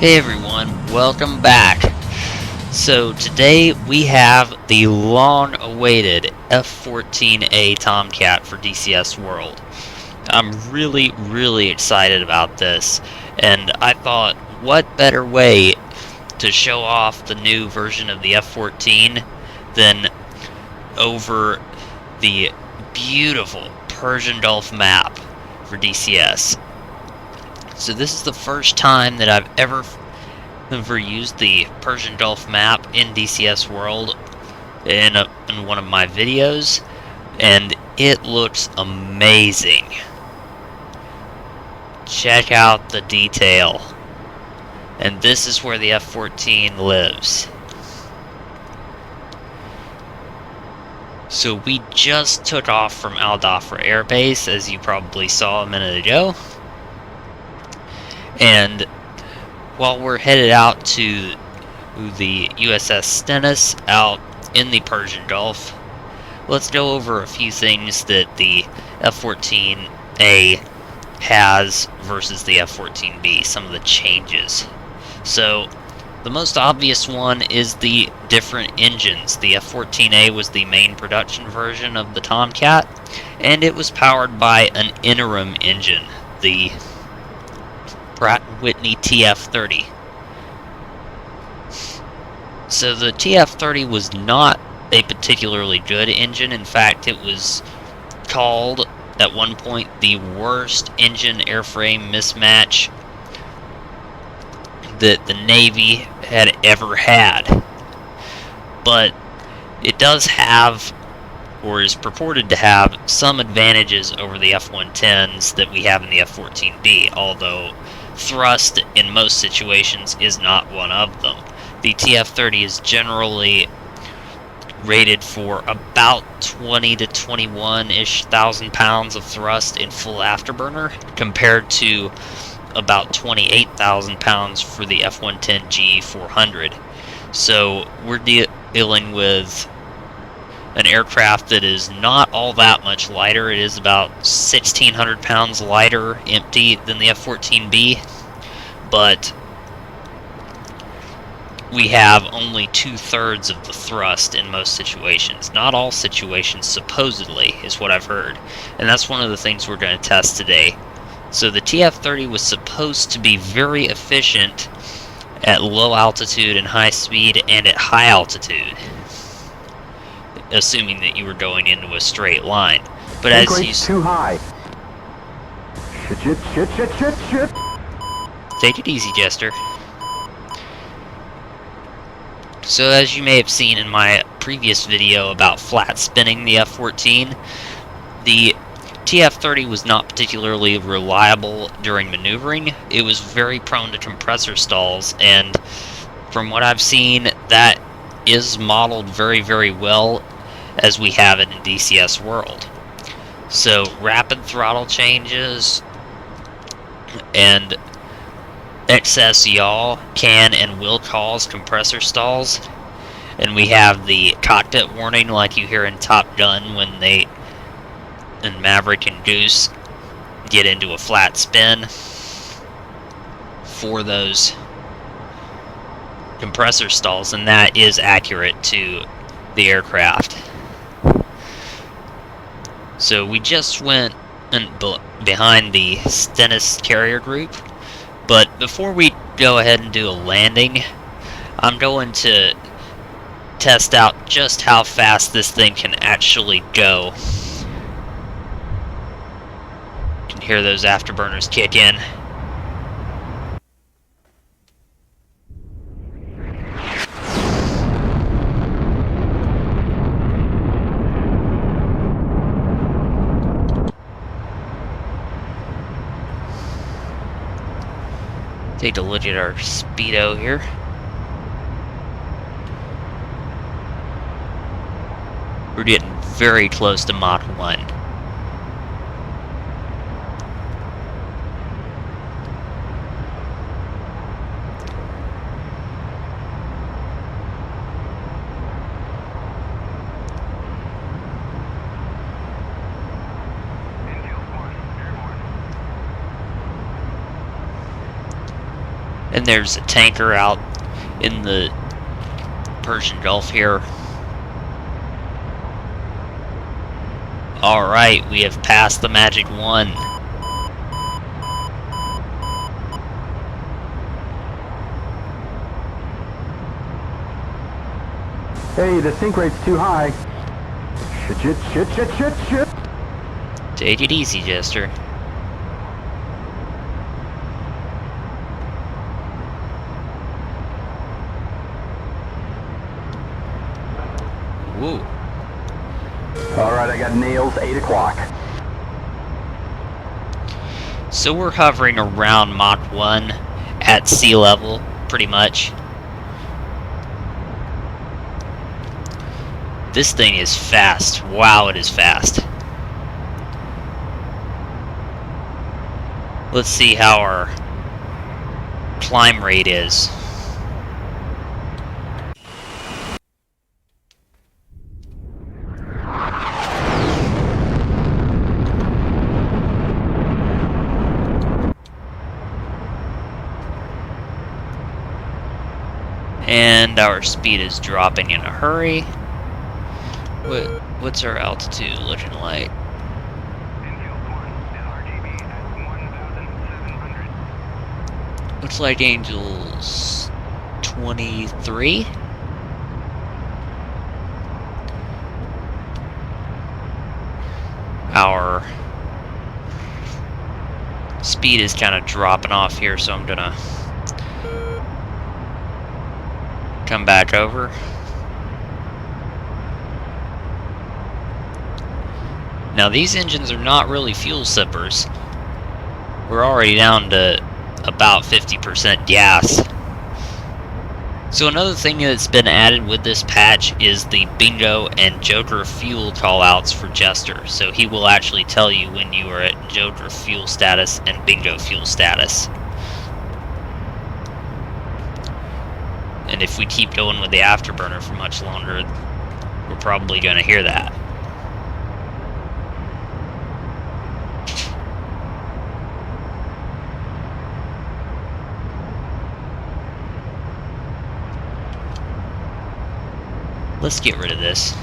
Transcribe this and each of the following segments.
Hey everyone, welcome back. So today we have the long-awaited F-14A Tomcat for DCS World. I'm really excited about this, and I thought what better way to show off the new version of the F-14 than over the beautiful Persian Gulf map for DCS. So this is the first time that I've ever used the Persian Gulf map in DCS World in one of my videos, and it looks amazing. Check out the detail. And this is where the F-14 lives. So we just took off from Al Dhafra Air Base, as you probably saw a minute ago. And while we're headed out to the USS Stennis out in the Persian Gulf, let's go over a few things that the F-14A has versus the F-14B, some of the changes. So, the most obvious one is the different engines. The F-14A was the main production version of the Tomcat, and it was powered by an interim engine, the Pratt & Whitney TF-30. So the TF-30 was not a particularly good engine. In fact, it was called at one point the worst engine airframe mismatch that the Navy had ever had. But it does have, or is purported to have, some advantages over the F-110s that we have in the F-14B, although thrust in most situations is not one of them. The TF-30 is generally rated for about 20 to 21-ish thousand pounds of thrust in full afterburner, compared to about 28,000 pounds for the F-110G 400. So we're dealing with an aircraft that is not all that much lighter. It is about 1,600 pounds lighter empty than the F-14B, but we have only 2/3 of the thrust in most situations. Not all situations, supposedly, is what I've heard. And that's one of the things we're going to test today. So the TF-30 was supposed to be very efficient at low altitude and high speed, and at high altitude, assuming that you were going into a straight line. But as you too high. Shit. Take it easy, Jester. So as you may have seen in my previous video about flat spinning the F-14, the TF-30 was not particularly reliable during maneuvering. It was very prone to compressor stalls, and from what I've seen, that is modeled very well as we have it in DCS World. So rapid throttle changes and excess yaw can and will cause compressor stalls, and we have the cockpit warning like you hear in Top Gun when and Maverick and Goose get into a flat spin for those compressor stalls, and that is accurate to the aircraft. So we just went behind the Stennis carrier group, but before we go ahead and do a landing, I'm going to test out just how fast this thing can actually go. You can hear those afterburners kick in. Take a look at our Spino here. We're getting very close to Mach 1. And And there's a tanker out in the Persian Gulf here. Alright, we have passed the magic 1. Hey, the sink rate's too high. Shit. Take it easy, Jester. Woo. Alright, I got nails, 8 o'clock. So we're hovering around Mach 1 at sea level, pretty much. This thing is fast. Wow, it is fast. Let's see how our climb rate is. And our speed is dropping in a hurry. What's our altitude looking like? Looks like Angel's 23. Our speed is kind of dropping off here, so I'm gonna come back over. Now these engines are not really fuel sippers. We're already down to about 50% gas. So another thing that's been added with this patch is the bingo and joker fuel callouts for Jester. So he will actually tell you when you are at joker fuel status and bingo fuel status. And if we keep going with the afterburner for much longer, we're probably going to hear that. Let's get rid of this.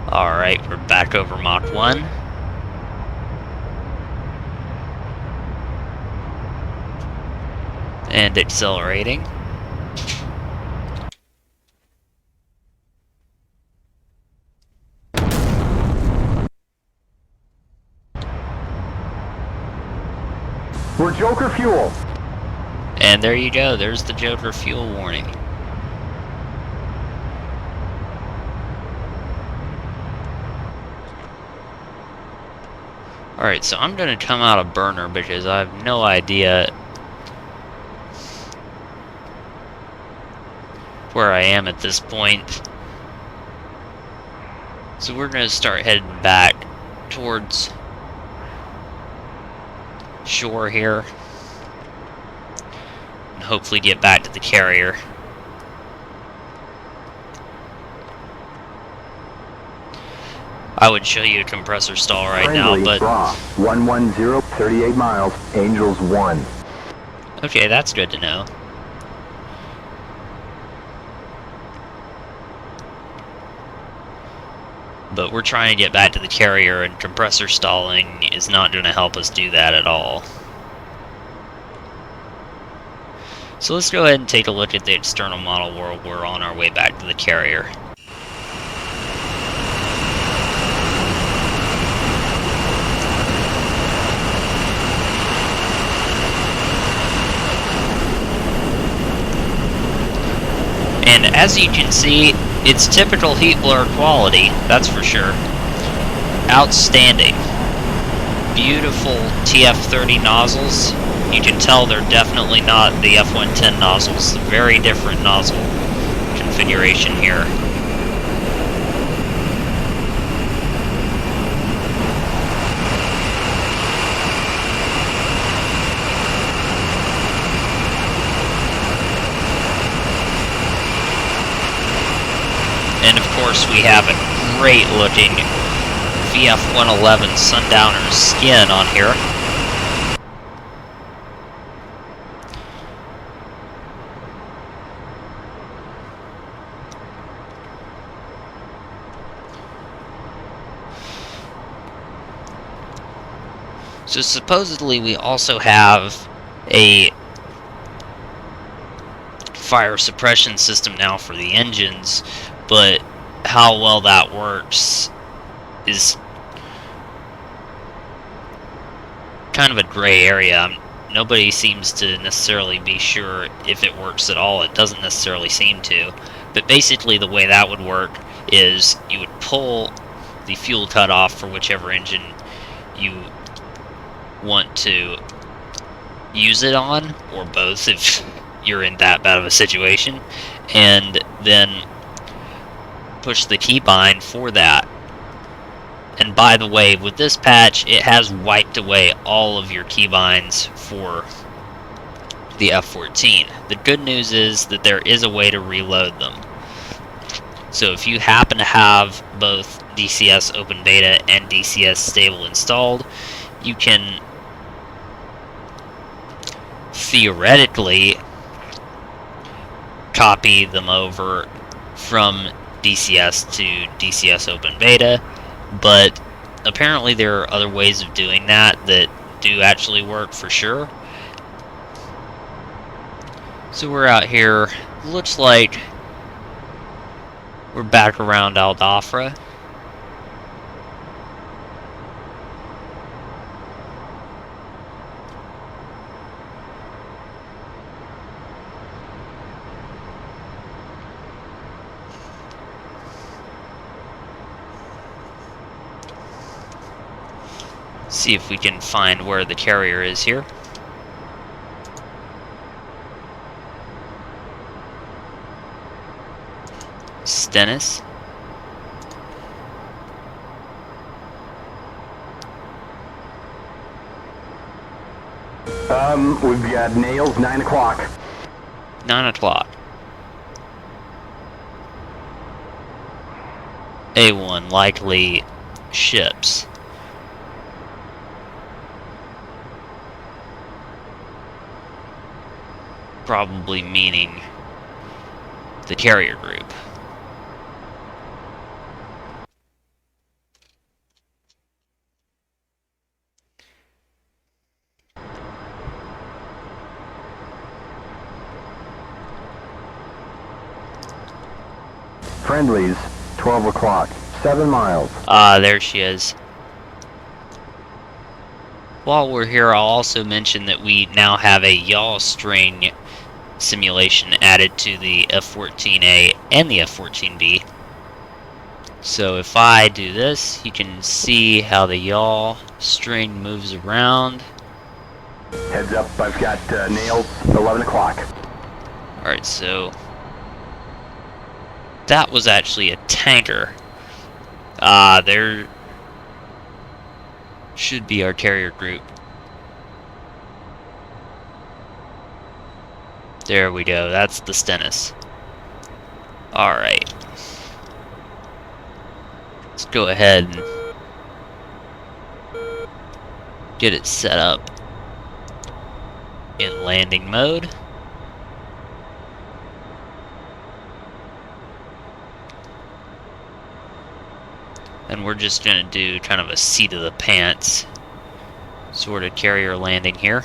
Alright, we're back over Mach 1. And accelerating. We're joker fuel. And there you go, there's the joker fuel warning. Alright, so I'm gonna come out of burner because I have no idea where I am at this point. So we're gonna start heading back towards shore here. And hopefully get back to the carrier. I would show you a compressor stall right now, but... 110, 38 miles, Angels 1. Okay, that's good to know. But we're trying to get back to the carrier, and compressor stalling is not going to help us do that at all. So let's go ahead and take a look at the external model world. We're on our way back to the carrier. And as you can see, it's typical heat blur quality, that's for sure. Outstanding. Beautiful TF30 nozzles. You can tell they're definitely not the F-110 nozzles. Very different nozzle configuration here. And of course we have a great looking VF-111 Sundowner skin on here. So supposedly we also have a fire suppression system now for the engines, but how well that works is kind of a gray area. Nobody seems to necessarily be sure if it works at all. It doesn't necessarily seem to. But basically the way that would work is you would pull the fuel cutoff for whichever engine you want to use it on, or both if you're in that bad of a situation, and then push the keybind for that. And by the way, with this patch, it has wiped away all of your keybinds for the F-14. The good news is that there is a way to reload them. So if you happen to have both DCS Open Beta and DCS Stable installed, you can theoretically copy them over from DCS to DCS Open Beta, but apparently there are other ways of doing that that do actually work for sure. So we're out here, looks like we're back around Al Dhafra. See if we can find where the carrier is here. Stennis. We've got nails, 9 o'clock. 9 o'clock. A1, likely ships. Probably meaning the carrier group. Friendlies, 12 o'clock. 7 miles. There she is. While we're here, I'll also mention that we now have a yaw string simulation added to the F-14A and the F-14B. So if I do this, you can see how the yaw string moves around. Heads up, I've got nails, 11 o'clock. Alright, so that was actually a tanker. There should be our carrier group. There we go, that's the Stennis. Alright. Let's go ahead and get it set up in landing mode. And we're just going to do kind of a seat of the pants sort of carrier landing here.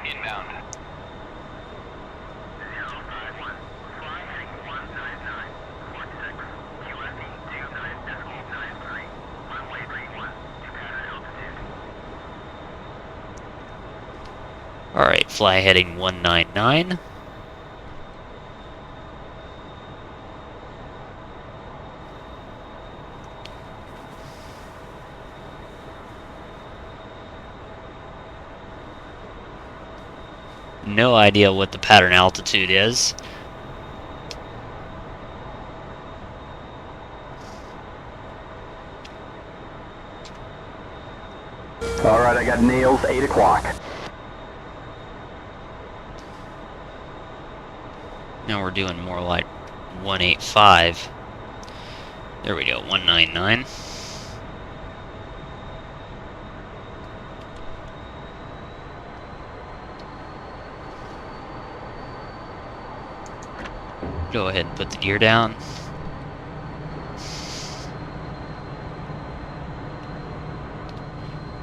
Inbound. Alright, fly heading 199. No idea what the pattern altitude is. Alright, I got nails, 8 o'clock. Now we're doing more like 185. There we go, 199. Go ahead and put the gear down.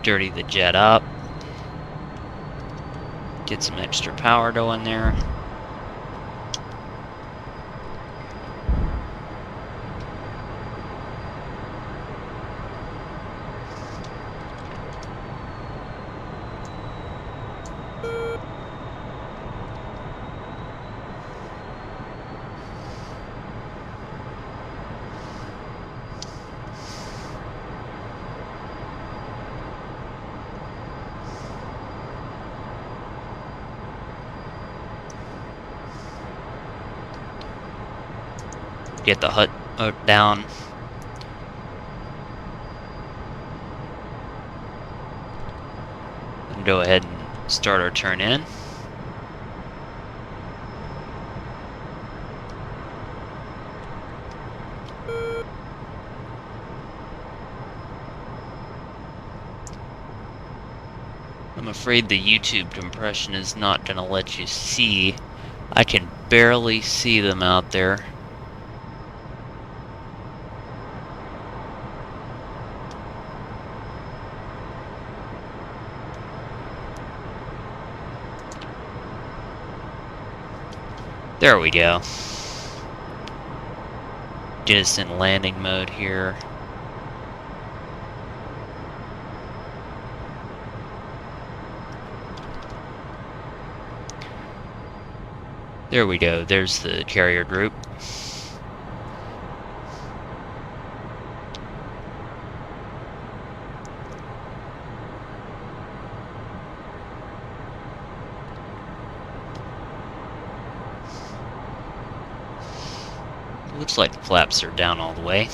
Dirty the jet up. Get some extra power going there. Get the hut down. And go ahead and start our turn in. I'm afraid the YouTube compression is not going to let you see. I can barely see them out there. There we go. Get us in landing mode here. There we go. There's the carrier group. Looks like the flaps are down all the way.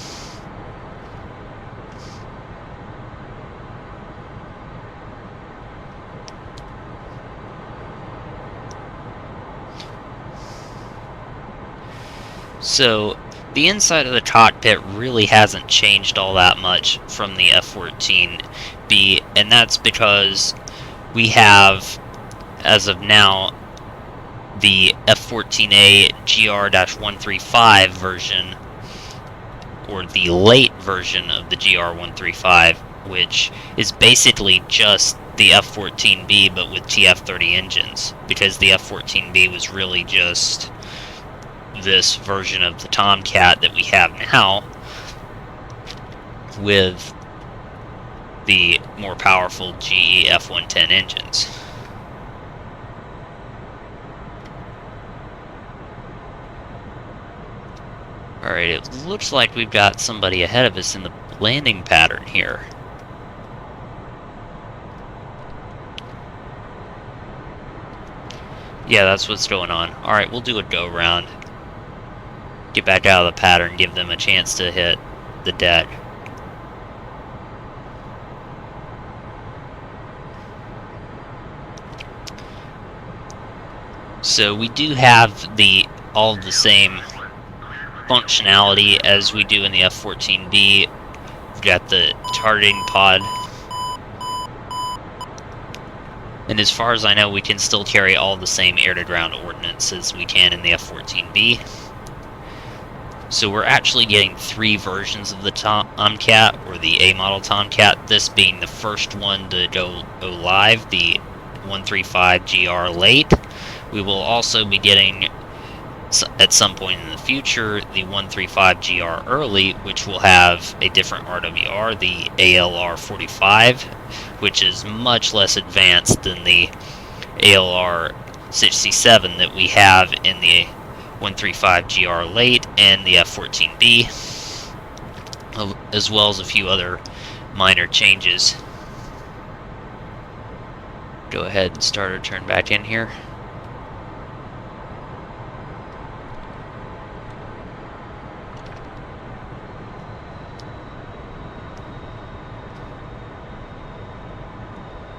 So, the inside of the cockpit really hasn't changed all that much from the F-14B, and that's because we have, as of now, the F-14A GR-135 version, or the late version of the GR-135, which is basically just the F-14B but with TF-30 engines, because the F-14B was really just this version of the Tomcat that we have now with the more powerful GE F-110 engines. Alright, it looks like we've got somebody ahead of us in the landing pattern here. Yeah, that's what's going on. Alright, we'll do a go-round. Get back out of the pattern, give them a chance to hit the deck. So we do have all the same functionality as we do in the F-14B. We've got the targeting pod. And as far as I know, we can still carry all the same air-to-ground ordnance as we can in the F-14B. So we're actually getting 3 versions of the Tomcat, or the A-model Tomcat, this being the first one to go live, the 135 GR late. We will also be getting, at some point in the future, the 135 GR early, which will have a different RWR, the ALR-45, which is much less advanced than the ALR-67 that we have in the 135 GR late and the F-14B, as well as a few other minor changes. Go ahead and start our turn back in here.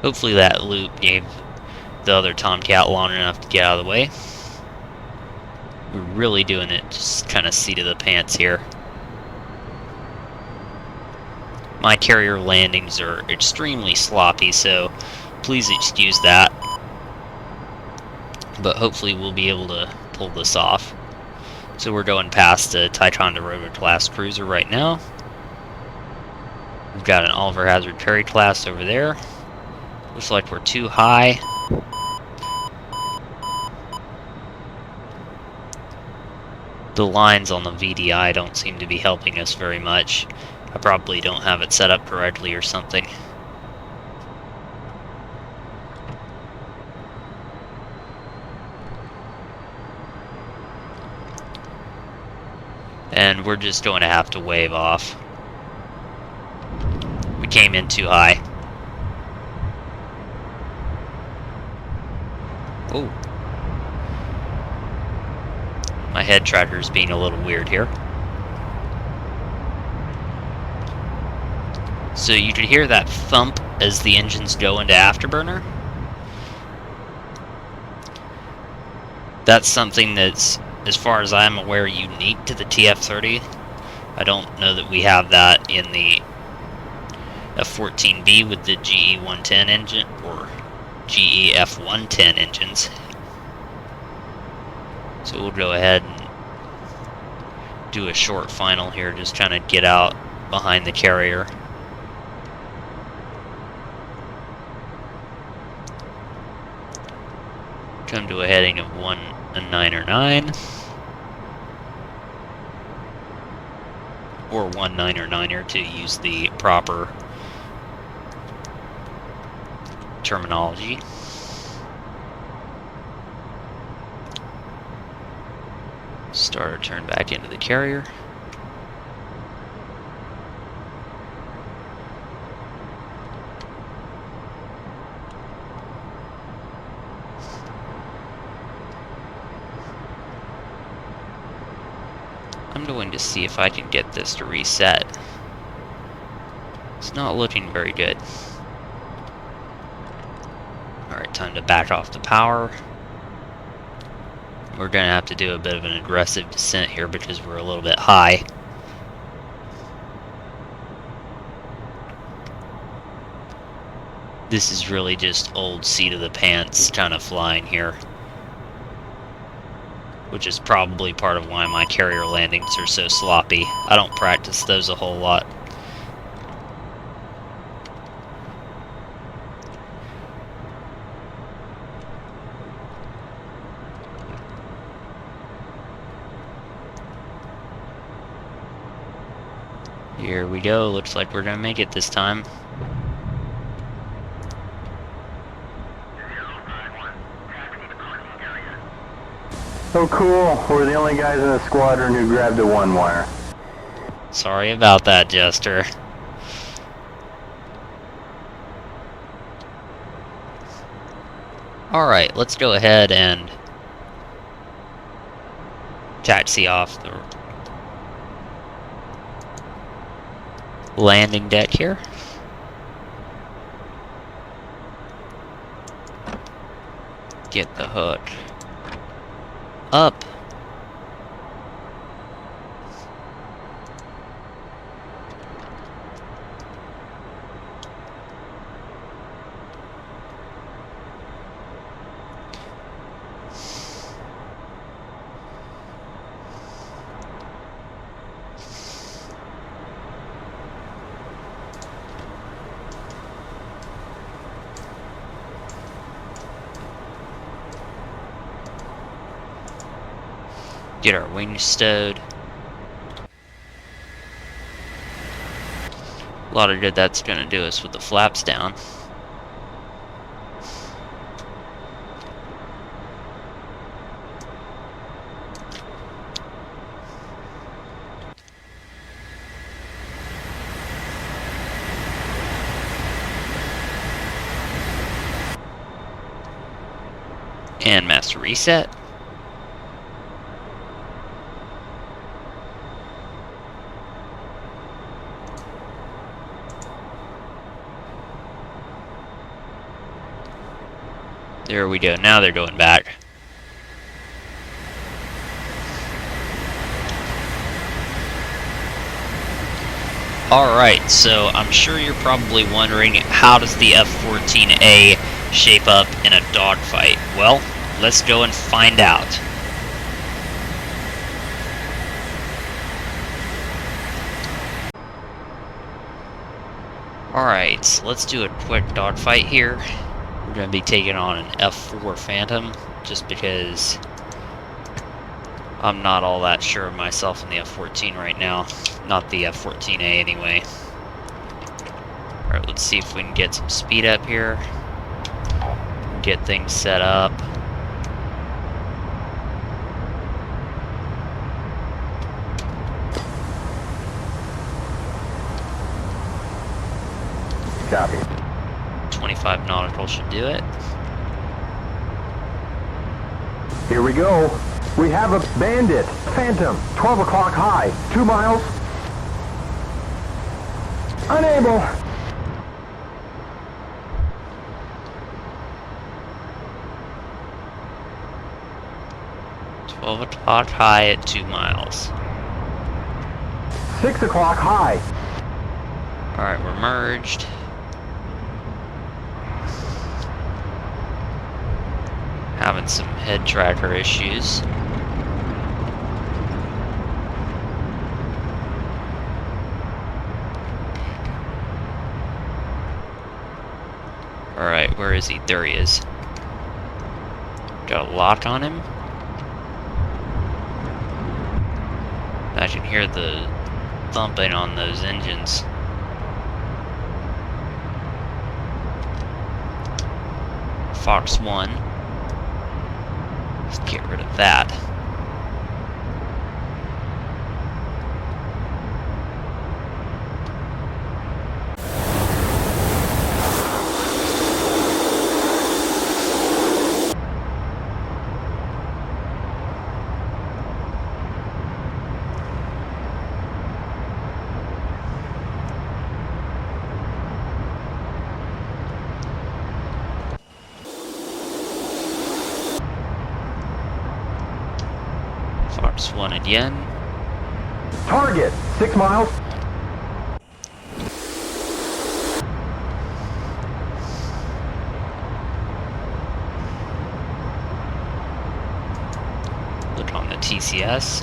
Hopefully that loop gave the other Tomcat long enough to get out of the way. We're really doing it just kind of seat of the pants here. My carrier landings are extremely sloppy, so please excuse that. But hopefully we'll be able to pull this off. So we're going past the Ticonderoga class cruiser right now. We've got an Oliver Hazard Perry class over there. Looks like we're too high. The lines on the VDI don't seem to be helping us very much. I probably don't have it set up correctly or something. And we're just going to have to wave off. We came in too high. Oh. My head tracker's being a little weird here. So you could hear that thump as the engines go into afterburner. That's something that's, as far as I'm aware, unique to the TF-30. I don't know that we have that in the F-14B with the GE 110 engine, or GE F-110 engines. So we'll go ahead and do a short final here, just trying to get out behind the carrier. Come to a heading of 1909. Or 19er to use the proper terminology. Starter turn back into the carrier. I'm going to see if I can get this to reset. It's not looking very good. Alright, time to back off the power. We're going to have to do a bit of an aggressive descent here because we're a little bit high. This is really just old seat of the pants kind of flying here, which is probably part of why my carrier landings are so sloppy. I don't practice those a whole lot. Here we go, looks like we're gonna make it this time. Oh cool, we're the only guys in the squadron who grabbed a one wire. Sorry about that, Jester. Alright, let's go ahead and taxi off the landing deck here. Get the hook up. Get our wings stowed. A lot of good that's going to do us with the flaps down. And master reset. There we go, now they're going back. Alright, so I'm sure you're probably wondering, how does the F-14A shape up in a dogfight? Well, let's go and find out. Alright, so let's do a quick dogfight here. We're going to be taking on an F-4 Phantom, just because I'm not all that sure of myself in the F-14 right now. Not the F-14A anyway. Alright, let's see if we can get some speed up here. Get things set up. Copy. 25 nautical should do it. Here we go. We have a bandit. Phantom. 12 o'clock high. 2 miles. Unable. O'clock high at 2 miles. 6 o'clock high. Alright, we're merged. Having some head tracker issues. Alright, where is he? There he is. Got a lock on him. I can hear the thumping on those engines. Fox 1. Let's get rid of that. Fox 1 again. Target. 6 miles. Look on the TCS.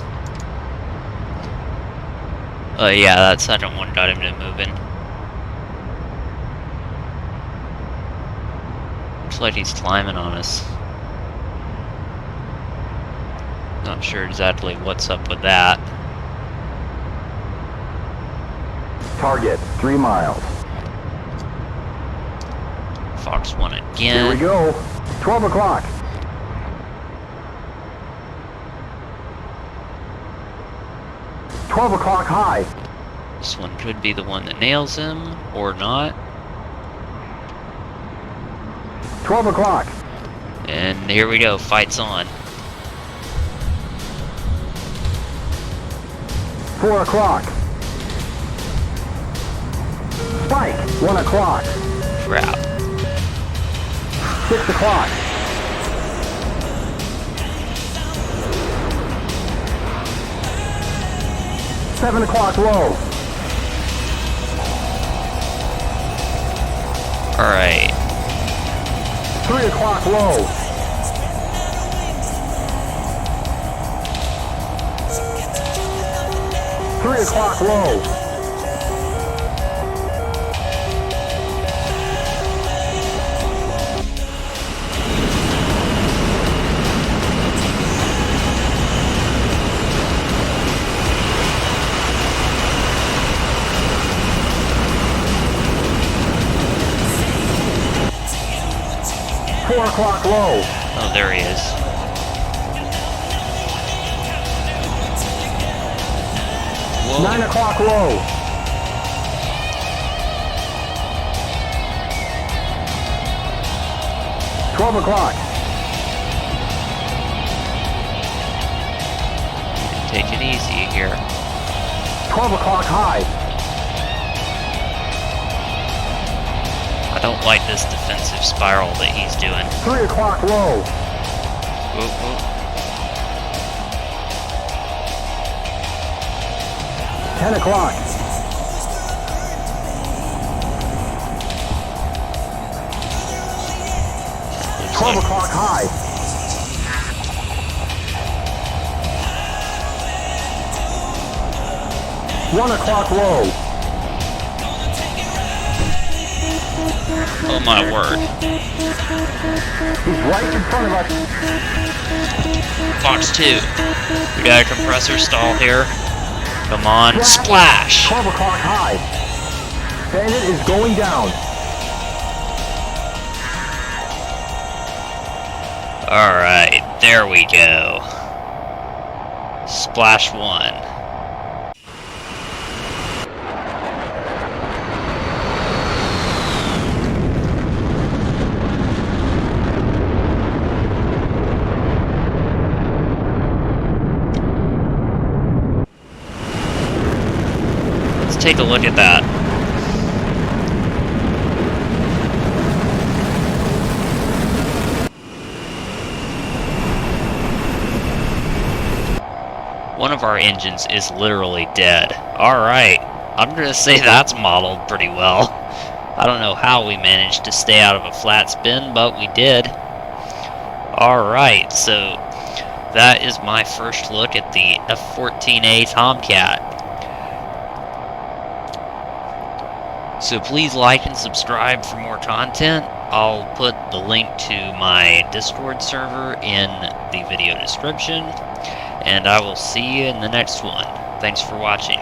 Oh yeah, that second one got him to moving. Looks like he's climbing on us. Not sure exactly what's up with that. Target. 3 miles. Fox 1 again. Here we go. 12 o'clock. $12 o'clock high. This one could be the one that nails him, or not. 12 o'clock. And here we go, fight's on. 4 o'clock. Spike. 1 o'clock. Crap. 6 o'clock. 7 o'clock low. Alright. 3 o'clock low. 3 o'clock low. 4 o'clock low. Oh, there he is. Whoa. 9 o'clock low. 12 o'clock. Take it easy here. 12 o'clock high. I don't like this defensive spiral that he's doing. 3 o'clock low. Whoa, whoa. 10 o'clock. 12 o'clock high. 1 o'clock low. Oh my word. He's right in front of us. Fox 2. We got a compressor stall here. Come on, splash! 12 o'clock high. Bandit is going down. Alright, there we go. Splash 1. Let's take a look at that. One of our engines is literally dead. Alright, I'm gonna say that's modeled pretty well. I don't know how we managed to stay out of a flat spin, but we did. Alright, so that is my first look at the F-14A Tomcat. So please like and subscribe for more content. I'll put the link to my Discord server in the video description. And I will see you in the next one. Thanks for watching.